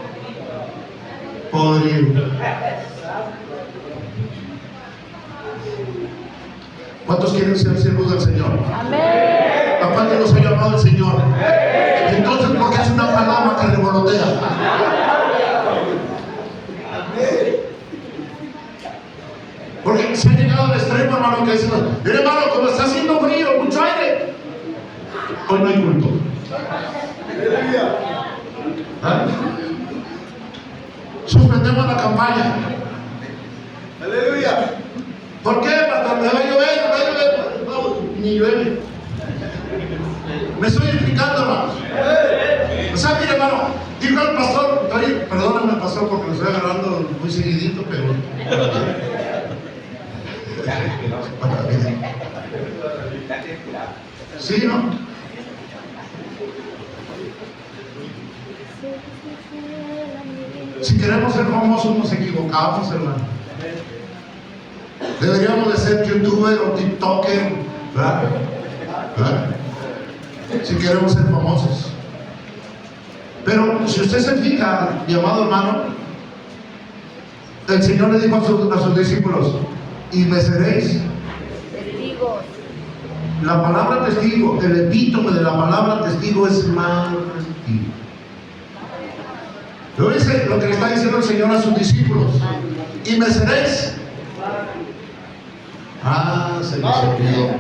Podrido. ¿Cuántos quieren ser siervos del Señor? Amén. ¿A cuántos nos ha llamado el Señor? Entonces, ¿por qué es una palabra que revolotea? se ha llegado al extremo, hermano, que dicen, mire, hermano, como está haciendo frío, mucho aire, hoy no hay culto. ¿Ah? Suspendemos la campaña. Aleluya. ¿Por qué, pastor? Me va a llover, no, ni llueve. Me estoy explicando, hermano. O sea, mire, hermano, dijo el pastor, perdóname, pastor, porque lo estoy agarrando muy seguidito, pero. Sí, ¿no? Si queremos ser famosos, nos equivocamos, hermano. Deberíamos de ser youtuber o tiktoker, ¿verdad? ¿Verdad? Si queremos ser famosos. Pero si usted se fija, mi amado hermano, el Señor le dijo a sus discípulos, y me seréis Testigos. la palabra testigo. El epítome de la palabra testigo es mártir. Lo dice lo que le está diciendo el Señor a sus discípulos, y me seréis. Se me olvidó.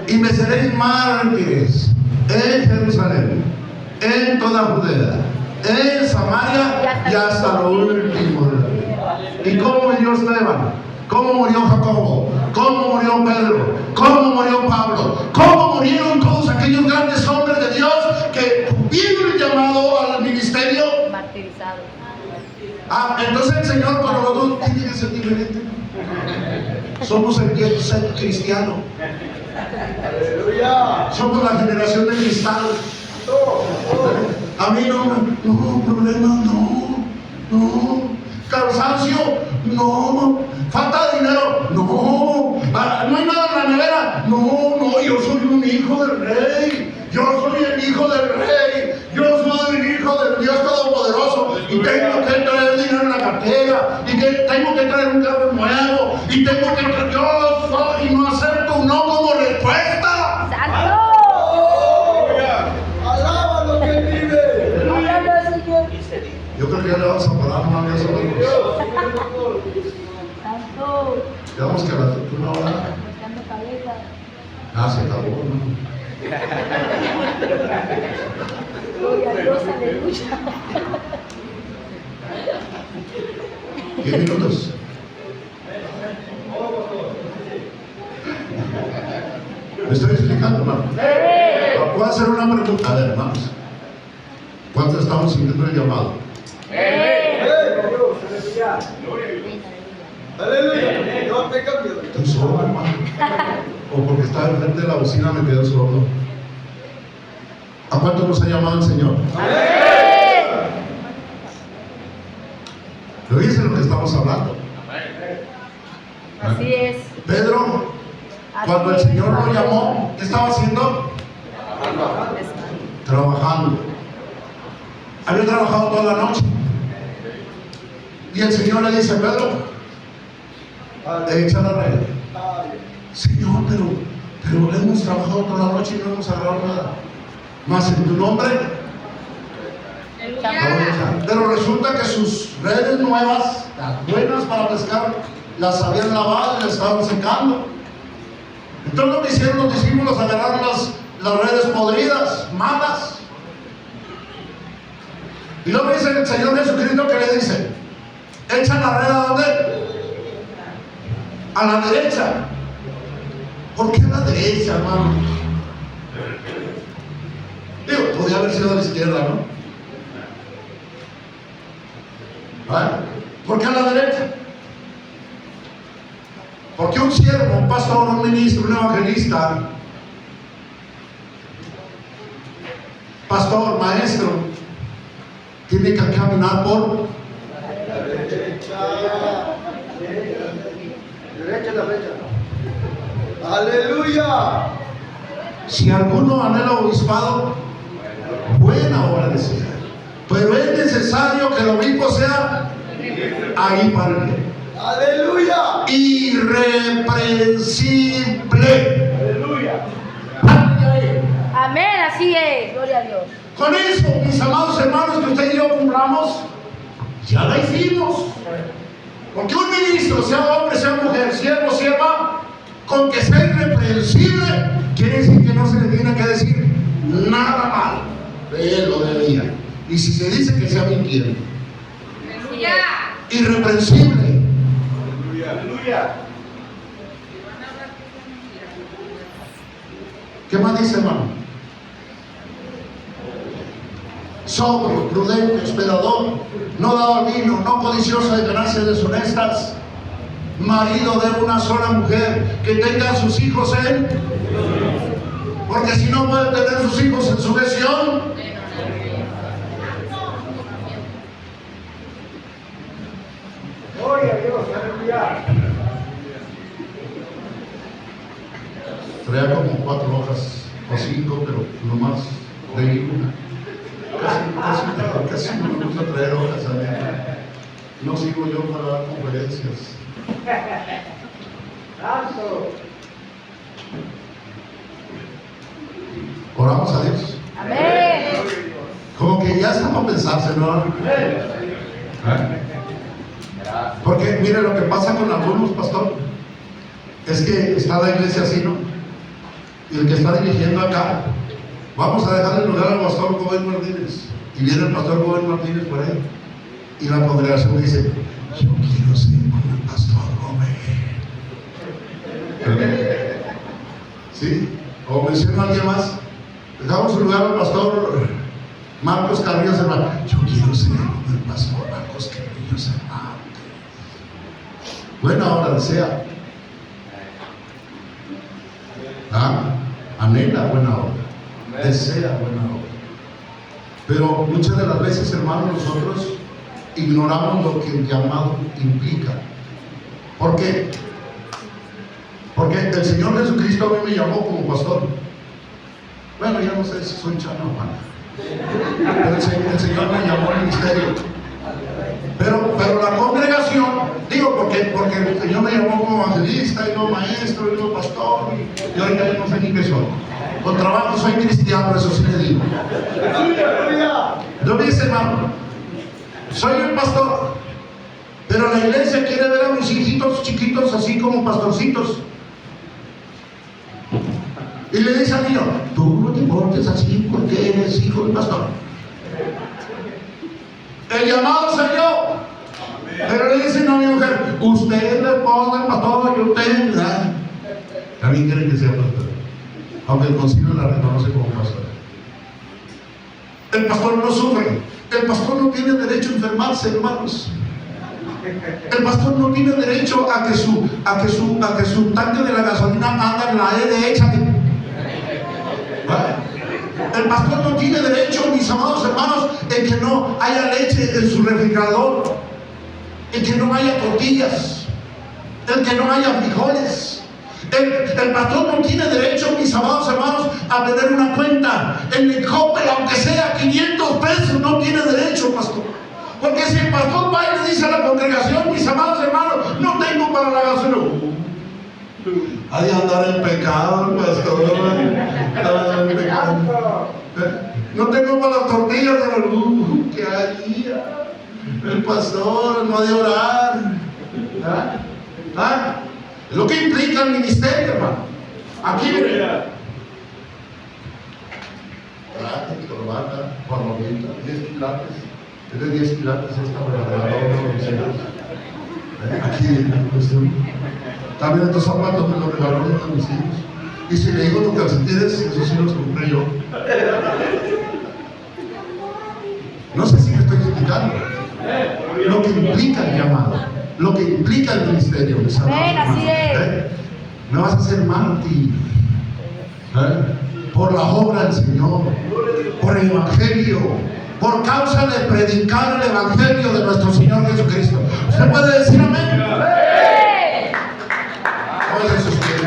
Y me seréis mártires en Jerusalén, en toda Judea, en Samaria y hasta lo último de la tierra. ¿Y cómo murió Esteban? ¿Cómo murió Jacobo? ¿Cómo murió Pedro? ¿Cómo murió Pablo? ¿Cómo murieron todos aquellos grandes hombres de Dios que tuvieron el llamado al ministerio? Martirizados. Entonces el Señor para nosotros tiene que ser diferente. Somos el ser cristiano. Aleluya. Somos la generación de cristal. A mí no, problemas, no. Cansancio, no. Falta de dinero, no. No hay nada en la nevera, no. Yo soy un hijo del rey. Yo soy el hijo del rey. Yo soy el hijo del Dios Todopoderoso. Y tengo que traer dinero en la cartera. Y que tengo que traer un carro nuevo. Y tengo que traer. Yo soy. Y no acepto un no como respuesta. ¡Santo! Alaba lo que vive. ¡Alaba, Señor! Yo creo que ya le vamos a parar una vez a ¡Santo! digamos que a una hora. Buscando cabeza. Se acabó, ¿no? Gloria a Dios, aleluya. 10 minutos. ¿Me estoy explicando, hermano? ¿Puedo hacer una pregunta? A ver, hermanos. ¿Cuántos estamos sintiendo el llamado? Aleluya. No te cambio. Estoy sordo, hermano. O porque estaba enfrente de la bocina me quedé sordo. ¿A cuánto nos ha llamado el Señor? ¿Lo dice lo que estamos hablando? Así es. Pedro, cuando el Señor lo llamó, ¿qué estaba haciendo? Trabajando. Había trabajado toda la noche. Y el Señor le dice, Pedro, echa la red. Señor, pero hemos trabajado toda la noche y no hemos agarrado nada. Más en tu nombre. Pero resulta que sus redes nuevas, las buenas para pescar, las habían lavado y las estaban secando. Entonces lo que hicieron los discípulos, agarraron las redes podridas, malas. Y luego dice el Señor Jesucristo que le dice, echa la red ¿a dónde? A la derecha. ¿Por qué a la derecha, hermano? Digo, podría haber sido a la izquierda, ¿no? ¿Vale? ¿Por qué a la derecha? Porque un siervo, un pastor, un ministro, un evangelista, pastor, maestro, tiene que caminar por Derecha, derecha. Aleluya. si alguno anhela obispado, buena obra desea. Pero es necesario que el obispo sea ahí para él. Aleluya. Irreprensible. Aleluya. Amén, así es. Gloria a Dios. Con eso, mis amados hermanos, que usted y yo cumplamos, Ya la hicimos. Porque un ministro, sea hombre, sea mujer, siervo, sierva, con que sea irreprensible, quiere decir que no se le tiene que decir nada mal de él o de ella. Y si se dice, que sea mintiendo. Aleluya. Irreprensible. Aleluya. ¿Qué más dice, hermano? Sobrio, prudente, hospedador, no dado al vino, no codicioso de ganancias deshonestas, marido de una sola mujer, que tenga sus hijos en, porque si no puede tener sus hijos en sujeción. Gloria a Dios, aleluya. Traía como 4 hojas o 5, pero nomás leí una. Casi no me gusta traer hojas a mí. No sigo yo para dar conferencias. Oramos a Dios. Amén. Como que ya está para pensarse, ¿no? Porque mire lo que pasa con algunos, pastor, es que está la iglesia así, ¿no? Y el que está dirigiendo acá, vamos a dejar el lugar al pastor Joven Martínez. Y viene el pastor Joven Martínez por ahí. Y la congregación dice, yo quiero ser como el pastor Joven. ¿Sí? O menciona a alguien más. Dejamos el lugar al pastor Marcos Carrillo Cervantes. Yo quiero ser como el pastor Marcos Carrillo Cervantes. Buena hora desea. Anhela buena obra, desea buena obra. Pero muchas de las veces, hermanos, nosotros ignoramos lo que el llamado implica. ¿Por qué? Porque el Señor Jesucristo a mí me llamó como pastor. Bueno, ya no sé si soy chano o pana, pero el Señor me llamó al ministerio. Pero la congregación, digo, porque el Señor me llamó como evangelista, y luego maestro, y luego pastor, y ahorita yo no sé ni qué soy. Con trabajo soy cristiano, eso sí le digo. Yo me dice, hermano, soy un pastor, pero la iglesia quiere ver a mis hijitos chiquitos así como pastorcitos. Y le dice al niño, tú no te portes así porque eres hijo del pastor. El llamado soy yo. Pero le dicen a mi mujer, usted es la esposa del pastor y usted, ¿verdad? También quieren que sea pastor, aunque el concilio la reconoce como pastor. El pastor no sufre. El pastor no tiene derecho a enfermarse, hermanos. El pastor no tiene derecho a que su tanque de la gasolina anda en la E derecha. El pastor no tiene derecho, mis amados hermanos, en que no haya leche en su refrigerador, en que no haya tortillas, en que no haya frijoles. El pastor no tiene derecho, mis amados hermanos, a tener una cuenta en el Coppel, aunque sea 500 pesos, no tiene derecho, pastor. Porque si el pastor va y le dice a la congregación, mis amados hermanos, no tengo para la gasolina, ha de andar en pecado, pastor. En pecado. No tengo para las tortillas de la luz. ¿Qué haría? El pastor no ha de orar. Es lo que implica el ministerio, hermano. Aquí viene. Traje, corbata, palomita, 10 quilates. Es de 10 quilates esta verdadera obra, mis hijos. Aquí viene la cuestión. También estos zapatos me los regaló uno de mis hijos. Y si le digo los calcetines, esos sí los compré yo. No sé si me estoy explicando. Lo que implica el llamado, lo que implica el ministerio. Amén, así es. Me vas a hacer mártir por la obra del Señor, por el Evangelio, por causa de predicar el Evangelio de nuestro Señor Jesucristo. ¿Usted puede decir amén? Oye, sus pies.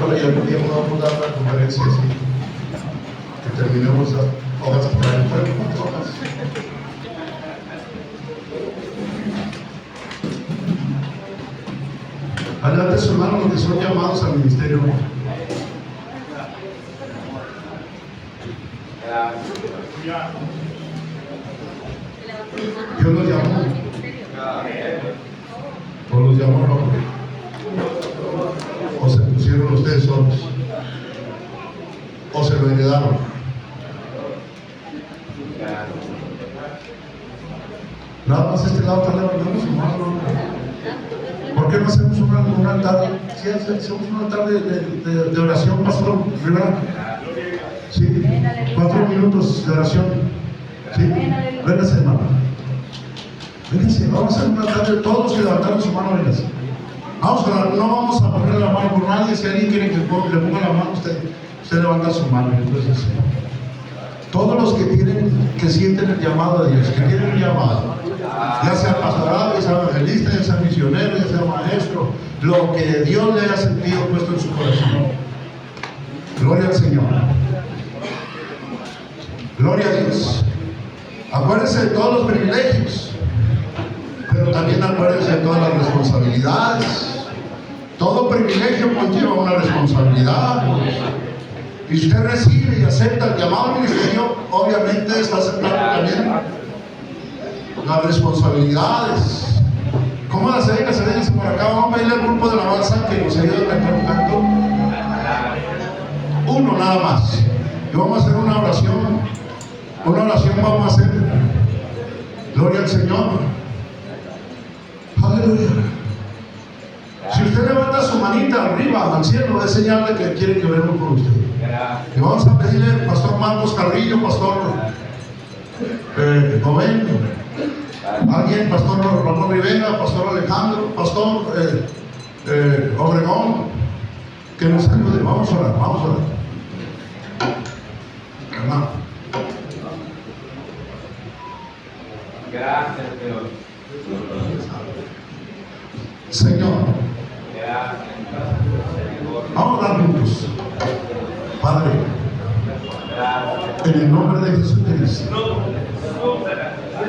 Bueno, yo podríamos dar una conferencia así, que terminemos las hojas que traen, fueron 4 hojas. Adelante, su hermano, los que son llamados al ministerio. Dios los llamó. O los llamó el hombre. O se pusieron ustedes solos. O se lo heredaron. Nada más este lado está levantando su mano. ¿Por qué no hacemos un altar? Sí, hacemos un altar de oración, Pastor Rivera. Sí, 4 minutos de oración. Sí, véngase, hermano. Véngase, vamos a hacer un altar de todos que levantaron su mano, véngase. Vamos a orar, no vamos a poner la mano por nadie. Si alguien quiere que le ponga la mano, usted levanta su mano. Entonces, todos los que sienten el llamado de Dios, que tienen un llamado, ya sea pastorado, ya sea evangelista, ya sea misionero, ya sea maestro, lo que Dios le haya sentido puesto en su corazón. Gloria al Señor. Gloria a Dios. Acuérdense de todos los privilegios, pero también acuérdense de todas las responsabilidades. Todo privilegio conlleva una responsabilidad. Y si usted recibe y acepta el llamado al ministerio, obviamente está aceptando también las responsabilidades. ¿Cómo las vengas por acá? Vamos a pedirle al grupo de alabanza que nos ayude a cantar un canto. Uno nada más. Y vamos a hacer una oración. Una oración vamos a hacer. Gloria al Señor. Aleluya. Si usted levanta su manita arriba al cielo, es señal de que quiere que oremos por usted. Y vamos a pedirle al pastor Marcos Carrillo, pastor Gobén, alguien, pastor Ramón Rivera, pastor Alejandro, pastor Obregón, que nos ayude. Vamos a orar, vamos a orar. Hermano. Gracias, Dios. Señor, vamos a dar juntos. Padre, en el nombre de Jesucristo,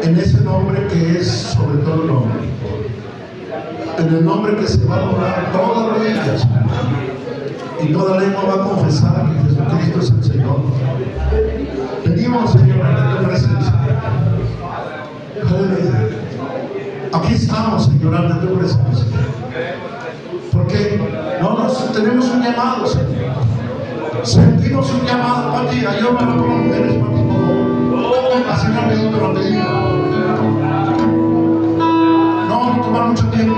en ese nombre que es sobre todo nombre, en el nombre que se va a doblar todas las rodillas y toda lengua va a confesar que Jesucristo es el Señor. Venimos, Señor, ante tu presencia. Aleluya. Aquí estamos, Señor, ante tu presencia. Porque nosotros tenemos un llamado, Señor. Sentimos un llamado para ti. Ayúdame con las mujeres, para ti, por favor. Así rápido te lo pedimos. No tomar mucho tiempo.